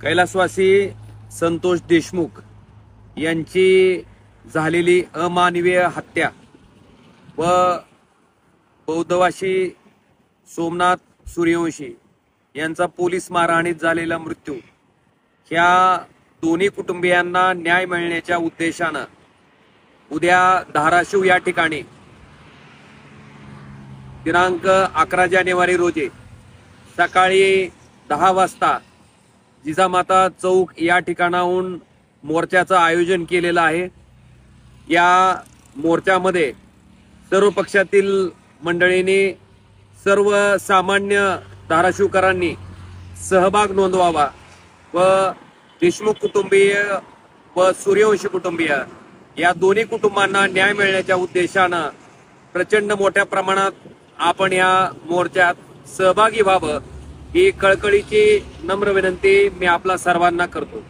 कैलासवासी संतोष देशमुख यांची झालेली अमानवीय हत्या व बौद्धवासी सोमनाथ सूर्यवंशी यांचा पोलीस मारहाणीत झालेला मृत्यू ह्या दोन्ही कुटुंबियांना न्याय मिळण्याच्या उद्देशानं उद्या धाराशिव या ठिकाणी दिनांक 11 जानेवारी रोजी सकाळी 10 वाजता जिजामाता चौक या ठिकाणाहून मोर्चाचं आयोजन केलेलं आहे। या मोर्चामध्ये सर्व पक्षातील मंडळींनी सर्व सामान्य धाराशिवकरांनी सहभाग नोंदवावा व देशमुख कुटुंबीय व सूर्यवंशी कुटुंबीय या दोन्ही कुटुंबांना न्याय मिळण्याच्या उद्देशानं प्रचंड मोठ्या प्रमाणात आपण या मोर्चात सहभागी व्हावं ही कळकळीची नम्र विनंती मी आपला सर्वांना करतो।